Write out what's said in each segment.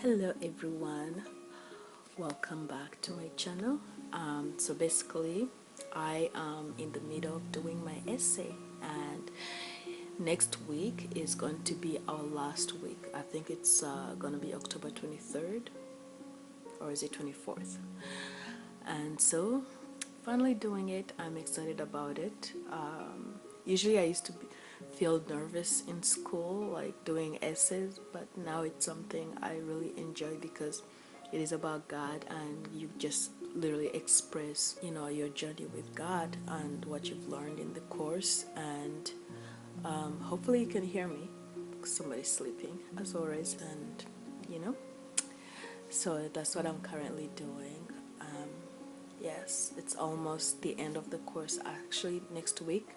Hello everyone, welcome back to my channel. So basically I am in the middle of doing my essay, and next week is going to be our last week. I think it's going to be October 23rd, or is it 24th? And so finally doing it. I'm excited about it. Usually I used to feel nervous in school, like doing essays, but now it's something I really enjoy because it is about God, and you just literally express, your journey with God and what you've learned in the course. And hopefully you can hear me. Somebody's sleeping as always, and so that's what I'm currently doing. Yes, it's almost the end of the course. Actually, next week,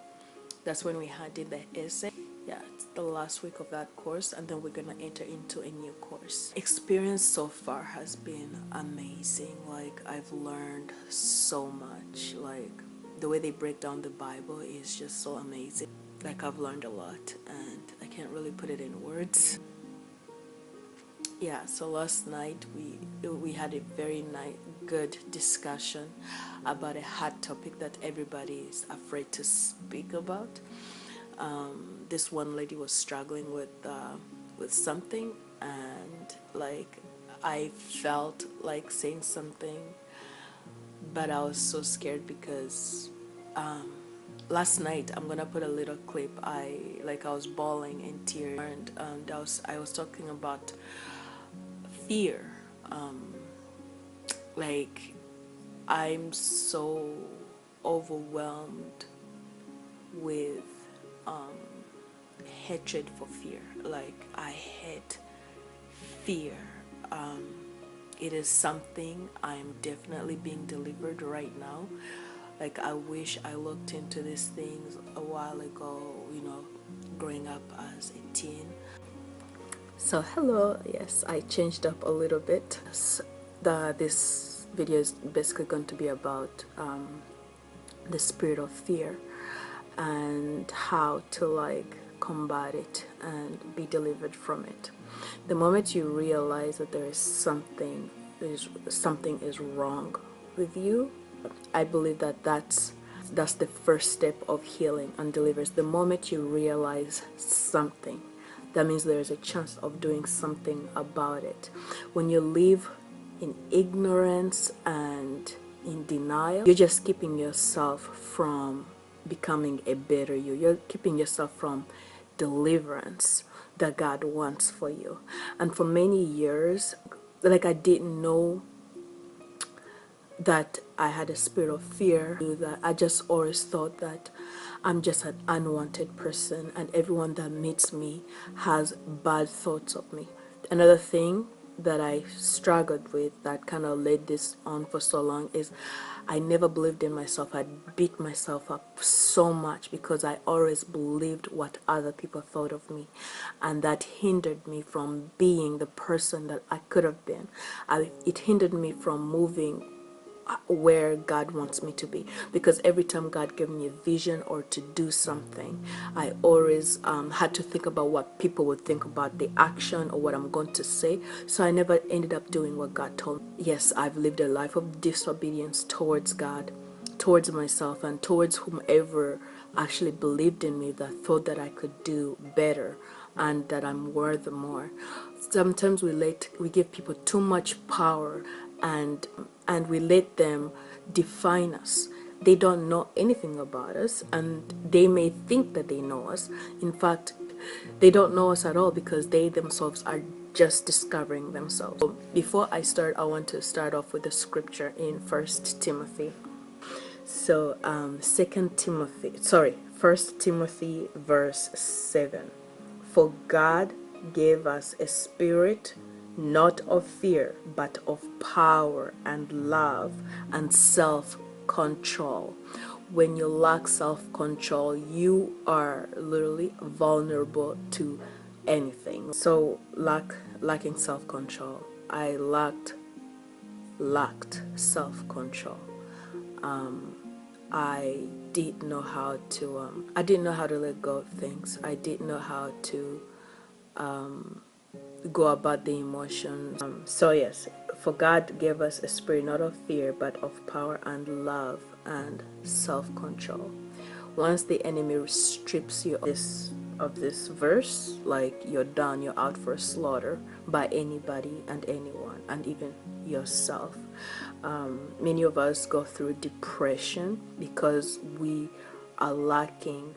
that's when we did the essay. Yeah, it's the last week of that course, and then we're gonna enter into a new course. Experience so far has been amazing. Like, I've learned so much. Like, the way they break down the Bible is just so amazing. Like, I've learned a lot, and I can't really put it in words. Yeah, so last night we had a very good discussion about a hot topic that everybody is afraid to speak about. This one lady was struggling with something, and like I felt like saying something, but I was so scared because last night, I'm gonna put a little clip. I was bawling in tears, and I was talking about fear. Like, I'm so overwhelmed with hatred for fear. Like, I hate fear. It is something I'm definitely being delivered right now. Like, I wish I looked into these things a while ago, growing up as a teen. So hello, yes, I changed up a little bit. This video is basically going to be about the spirit of fear and how to combat it and be delivered from it. The moment you realize that there is something is wrong with you, I believe that that's the first step of healing and deliverance. The moment you realize something, that means there is a chance of doing something about it. When you live in ignorance and in denial, you're just keeping yourself from becoming a better you. You're keeping yourself from deliverance that God wants for you. And for many years, I didn't know that I had a spirit of fear. That I just always thought that I'm just an unwanted person, and everyone that meets me has bad thoughts of me. Another thing that I struggled with that kind of led this on for so long is I never believed in myself. I beat myself up so much because I always believed what other people thought of me, and that hindered me from being the person that I could have been. It hindered me from moving where God wants me to be, because every time God gave me a vision or to do something, I always had to think about what people would think about the action or what I'm going to say. So I never ended up doing what God told me. Yes, I've lived a life of disobedience towards God, towards myself, and towards whomever actually believed in me, that thought that I could do better and that I'm worth more. Sometimes we give people too much power, and we let them define us. They don't know anything about us, and they may think that they know us. In fact, they don't know us at all, because they themselves are just discovering themselves. So before I start, I want to start off with a scripture in First Timothy. So First Timothy verse 7. For God gave us a spirit not of fear, but of power and love and self-control. When you lack self-control, you are literally vulnerable to anything. So lacking self-control, I lacked self-control. I didn't know how to let go of things. I didn't know how to go about the emotions. So yes, for God gave us a spirit not of fear but of power and love and self-control. Once the enemy strips you of this verse, like you're done, you're out for slaughter by anybody and anyone, and even yourself. Many of us go through depression because we are lacking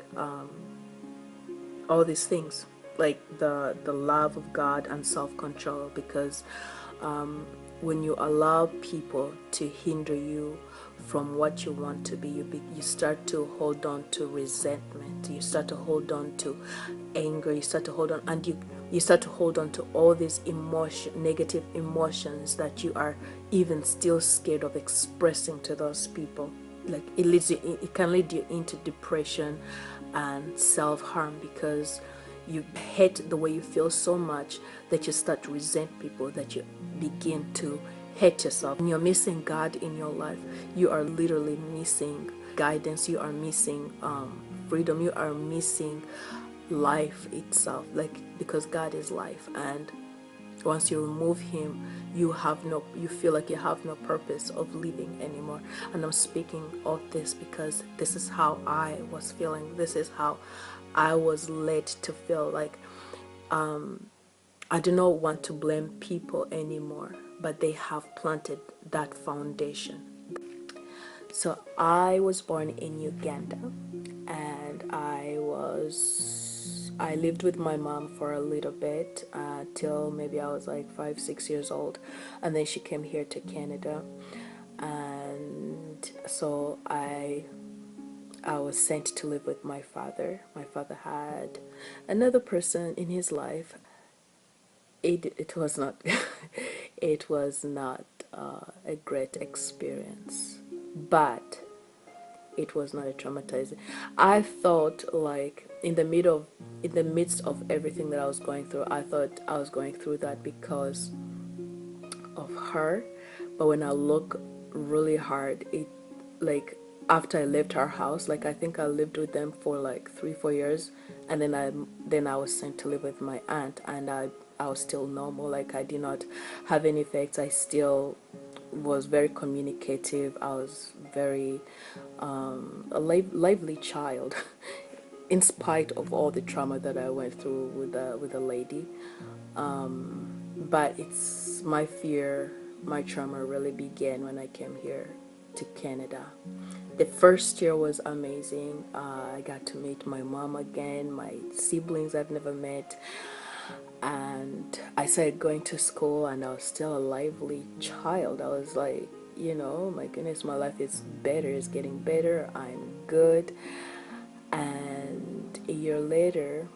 all these things, like the love of God and self-control, because when you allow people to hinder you from what you want to be, you start to hold on to resentment, you start to hold on to anger, you start to hold on, and you start to hold on to all these negative emotions that you are even still scared of expressing to those people. Like it can lead you into depression and self-harm, because you hate the way you feel so much that you start to resent people, that you begin to hate yourself. When you're missing God in your life, you are literally missing guidance, you are missing freedom, you are missing life itself, like, because God is life, and once you remove him, you feel like you have no purpose of living anymore. And I'm speaking of this because this is how I was feeling. This is how I was led to feel. Like, I do not want to blame people anymore, but they have planted that foundation. So I was born in Uganda, and I lived with my mom for a little bit till maybe I was like 5, 6 years old, and then she came here to Canada, and so I was sent to live with my father. My father had another person in his life. It was not it was not a great experience, but it was not a traumatizing. I thought, like, in the midst of everything that I was going through, I thought I was going through that because of her. But when I look really hard, it, like, after I left her house, like, I think I lived with them for like 3, 4 years, and then I was sent to live with my aunt, and I was still normal. Like, I did not have any effects. I still was very communicative. I was very a lively child in spite of all the trauma that I went through with the lady. But it's my fear, my trauma really began when I came here to Canada. The first year was amazing. I got to meet my mom again, my siblings I've never met, and I started going to school, and I was still a lively child. I was like, my goodness, my life is better, it's getting better, I'm good. And a year later,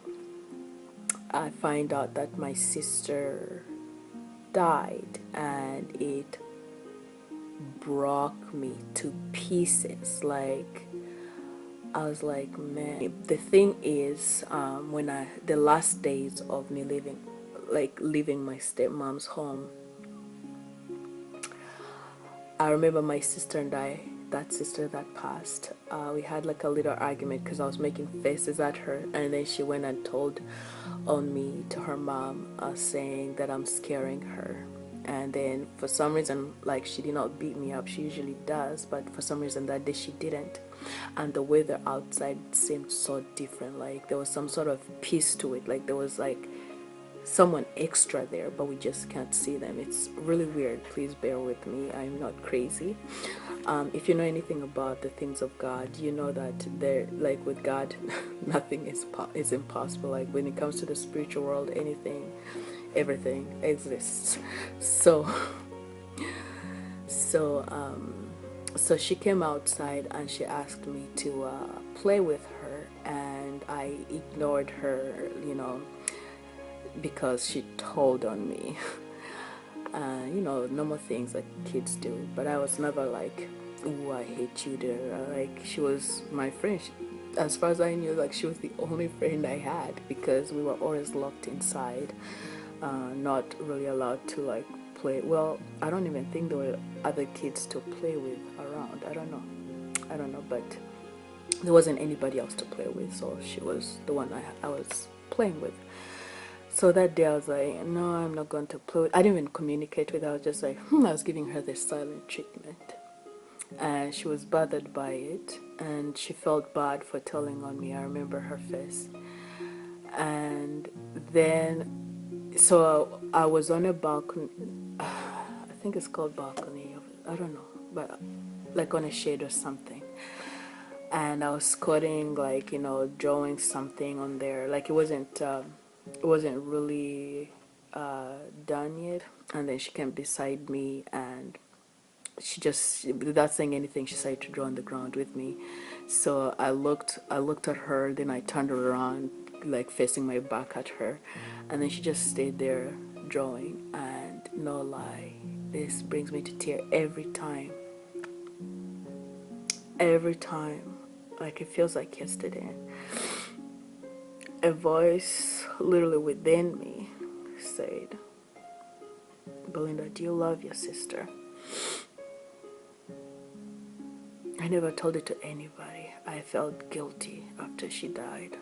I find out that my sister died, and it broke me to pieces. Like, I was like, man. The thing is, the last days of me leaving my stepmom's home, I remember my sister and that sister that passed, we had like a little argument because I was making faces at her, and then she went and told on me to her mom, saying that I'm scaring her. And then for some reason, like, she did not beat me up, she usually does, but for some reason that day she didn't. And the weather outside seemed so different, like there was some sort of peace to it, like there was like someone extra there, but we just can't see them. It's really weird. Please bear with me, I'm not crazy. If you know anything about the things of God, you know that there, like, with God nothing is impossible. Like, when it comes to the spiritual world, everything exists. So she came outside and she asked me to play with her, and I ignored her, because she told on me. Normal things that kids do. But I was never like, "Ooh, I hate you," there. Like, she was my friend. As far as I knew, like, she was the only friend I had, because we were always locked inside, not really allowed to like play. Well, I don't even think there were other kids to play with around. I don't know, but there wasn't anybody else to play with, so she was the one I was playing with. So that day I was like, no, I'm not going to play. I didn't even communicate with her. I was just like, I was giving her this silent treatment. And she was bothered by it. And she felt bad for telling on me. I remember her face. And then, so I was on a balcony. I think it's called balcony. I don't know. But like on a shade or something. And I was coding, like, drawing something on there. Like it wasn't really done yet. And then she came beside me, and she just, without saying anything, she started to draw on the ground with me. So I looked at her, then I turned around, like facing my back at her, and then she just stayed there drawing. And no lie, this brings me to tear every time. Every time, like it feels like yesterday. A voice literally within me said, Belinda, do you love your sister? I never told it to anybody. I felt guilty after she died.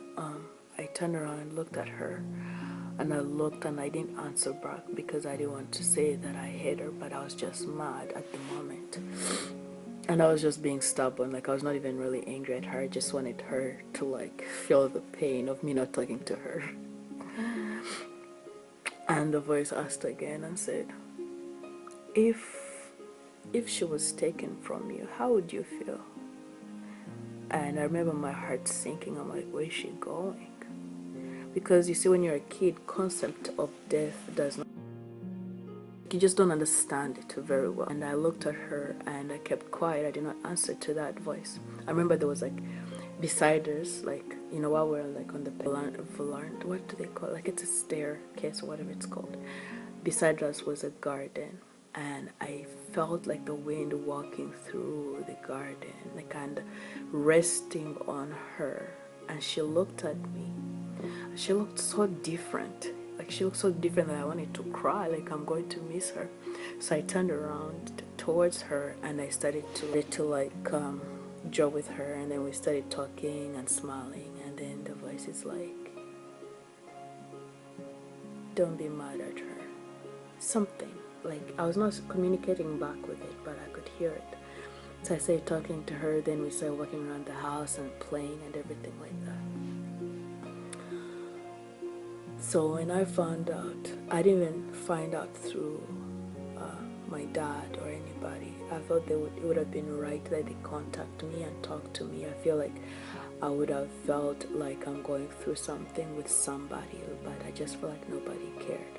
I turned around and looked at her, and I looked and I didn't answer back because I didn't want to say that I hate her, but I was just mad at the moment. And I was just being stubborn. Like, I was not even really angry at her. I just wanted her to, like, feel the pain of me not talking to her. And the voice asked again and said, if she was taken from you, how would you feel? And I remember my heart sinking. I'm like, where is she going? Because you see, when you're a kid, concept of death does not, you just don't understand it very well. And I looked at her and I kept quiet. I did not answer to that voice. I remember there was, like, beside us, like, while we're like on the volant, what do they call it? Like, it's a staircase or whatever it's called. Beside us was a garden, and I felt like the wind walking through the garden, like, and resting on her. And she looked at me. She looked so different. Like, she looked so different that I wanted to cry. Like, I'm going to miss her. So I turned around towards her and I started to like draw with her, and then we started talking and smiling. And then the voice is like, don't be mad at her. Something. Like, I was not communicating back with it, but I could hear it. So I started talking to her, then we started walking around the house and playing and everything like that. So when I found out, I didn't even find out through my dad or anybody. I felt it would have been right that they contact me and talk to me. I feel like I would have felt like I'm going through something with somebody, but I just felt like nobody cared.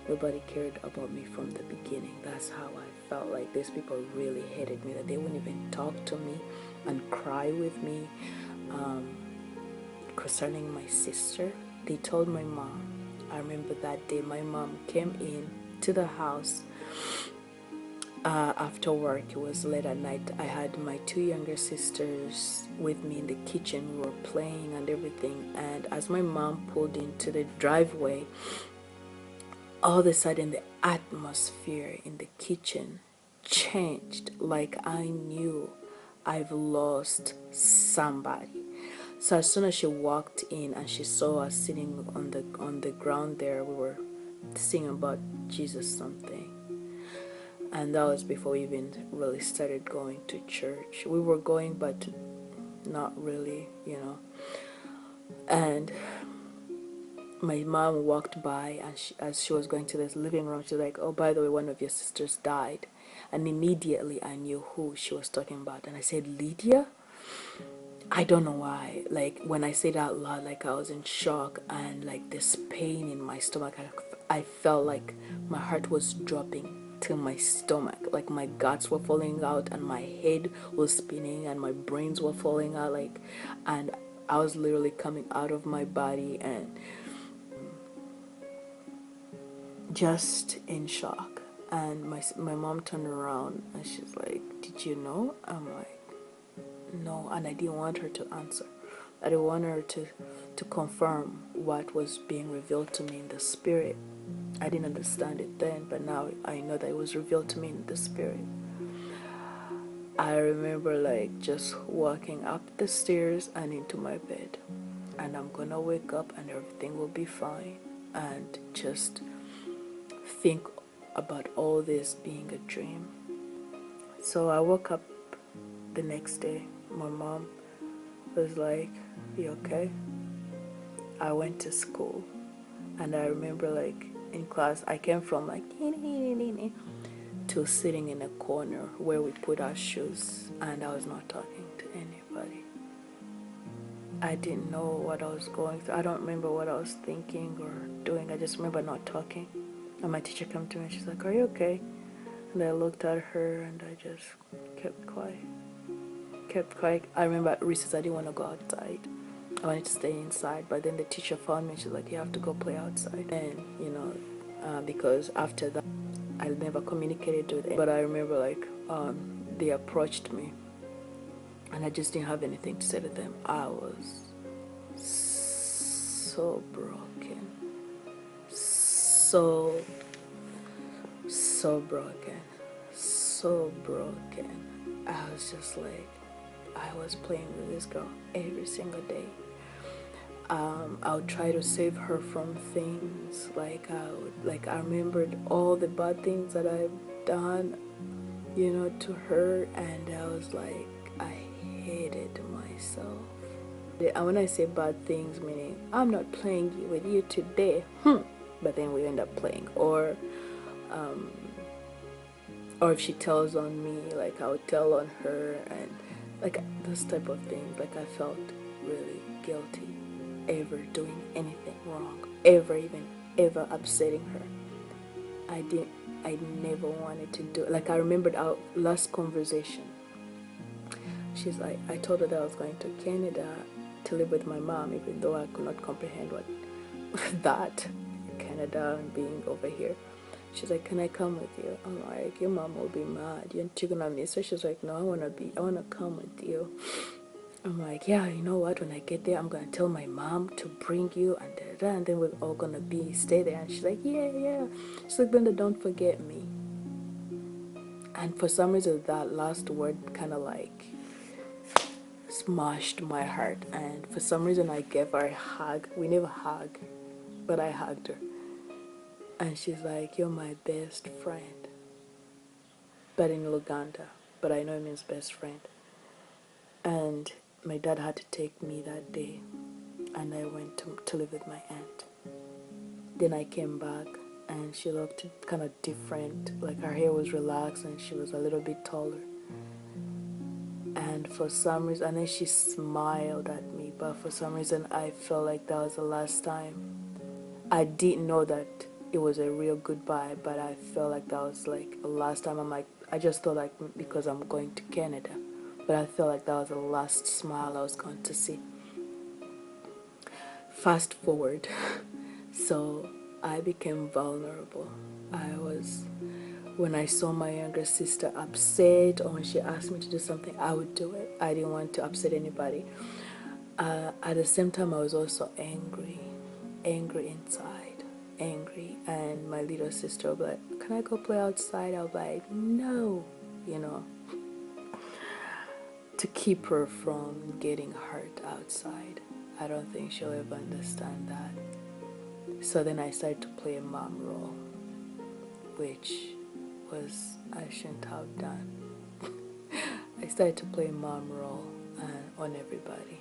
Nobody cared about me from the beginning. That's how I felt. Like, these people really hated me, that they wouldn't even talk to me and cry with me. Concerning my sister, they told my mom. I remember that day my mom came in to the house after work. It was late at night. I had my two younger sisters with me in the kitchen. We were playing and everything, and as my mom pulled into the driveway, all of a sudden the atmosphere in the kitchen changed. Like, I knew I've lost somebody. So as soon as she walked in and she saw us sitting on the ground there, we were singing about Jesus something. And that was before we even really started going to church. We were going, but not really, And my mom walked by, and as she was going to this living room, she's like, oh, by the way, one of your sisters died. And immediately I knew who she was talking about. And I said, Lydia? I don't know why. Like, when I said out loud, like, I was in shock, and like this pain in my stomach, I felt like my heart was dropping to my stomach. Like, my guts were falling out, and my head was spinning, and my brains were falling out. Like, and I was literally coming out of my body and just in shock. And my mom turned around and she's like, did you know? I'm like, no. And I didn't want her to answer. I didn't want her to confirm what was being revealed to me in the spirit. I didn't understand it then, but now I know that it was revealed to me in the spirit. I remember, like, just walking up the stairs and into my bed, and I'm gonna wake up and everything will be fine. and just think about all this being a dream. So I woke up the next day. My mom was like, "You okay?" I went to school, and I remember like in class, I came from like to sitting in a corner where we put our shoes, and I was not talking to anybody. I didn't know what I was going through. I don't remember what I was thinking or doing. I just remember not talking. And my teacher came to me and she's like, "Are you okay?" And I looked at her and I just kept quiet. Kept quiet. I remember at recess I didn't want to go outside. I wanted to stay inside. But then the teacher found me and she's like, "You have to go play outside." And, because after that, I never communicated with them. But I remember like they approached me and I just didn't have anything to say to them. I was so broken. So broken. So broken. I was just like, I was playing with this girl every single day. I would try to save her from things. I remembered all the bad things that I've done, to her, and I was like, I hated myself. And when I say bad things, meaning I'm not playing with you today, but then we end up playing, or if she tells on me, like I would tell on her, and like those type of things. Like I felt really guilty ever doing anything wrong, ever upsetting her. I never wanted to do it. Like I remembered our last conversation. She's like, I told her that I was going to Canada to live with my mom, even though I could not comprehend what that, Canada and being over here. She's like, "Can I come with you?" I'm like, "Your mom will be mad. You're gonna miss her." She's like, "No, I wanna come with you." I'm like, "Yeah, you know what? When I get there, I'm gonna tell my mom to bring you, and then we're all gonna stay there." And she's like, "Yeah." She's like, "Brenda, don't forget me." And for some reason, that last word kind of like smashed my heart. And for some reason, I gave her a hug. We never hug, but I hugged her. And she's like, "You're my best friend." But in Luganda, but I know it means best friend. And my dad had to take me that day, and I went to live with my aunt. Then I came back, and she looked kind of different. Like her hair was relaxed, and she was a little bit taller. And for some reason, and then she smiled at me, but for some reason, I felt like that was the last time. I didn't know that it was a real goodbye, but I felt like that was like the last time. I'm like, I just thought like because I'm going to Canada, but I felt like that was the last smile I was going to see. Fast forward, so I became vulnerable. When I saw my younger sister upset, or when she asked me to do something, I would do it. I didn't want to upset anybody. At the same time, I was also angry inside, and my little sister would be like, "Can I go play outside?" I'll be like, "No," to keep her from getting hurt outside. I don't think she'll ever understand that. So then I started to play a mom role, which was I shouldn't have done. I started to play a mom role on everybody.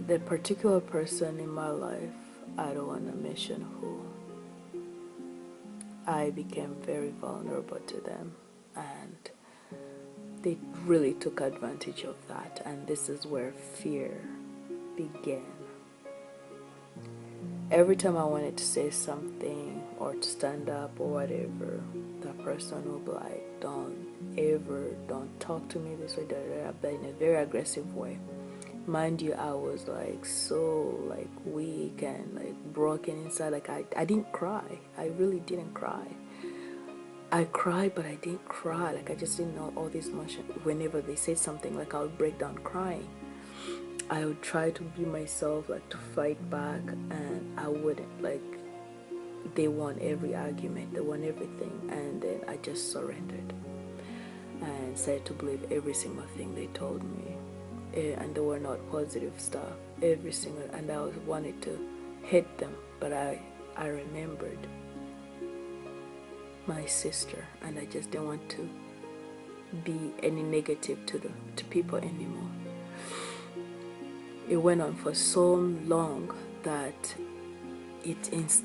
The particular person in my life, I don't want to mention who, I became very vulnerable to them, and they really took advantage of that, and this is where fear began. Every time I wanted to say something or to stand up or whatever, that person would be like, don't talk to me this way, but in a very aggressive way. Mind you, I was like so like weak and like broken inside. Like I didn't cry. I really didn't cry. I cried, but I didn't cry. Like I just didn't know all this emotion. Whenever they said something, like I would break down crying. I would try to be myself, like to fight back, and I wouldn't. Like they won every argument, they won everything, and then I just surrendered and started to believe every single thing they told me. And they were not positive stuff, every single, and I wanted to hate them, but I remembered my sister, and I just didn't want to be any negative to people anymore. It went on for so long that it instilled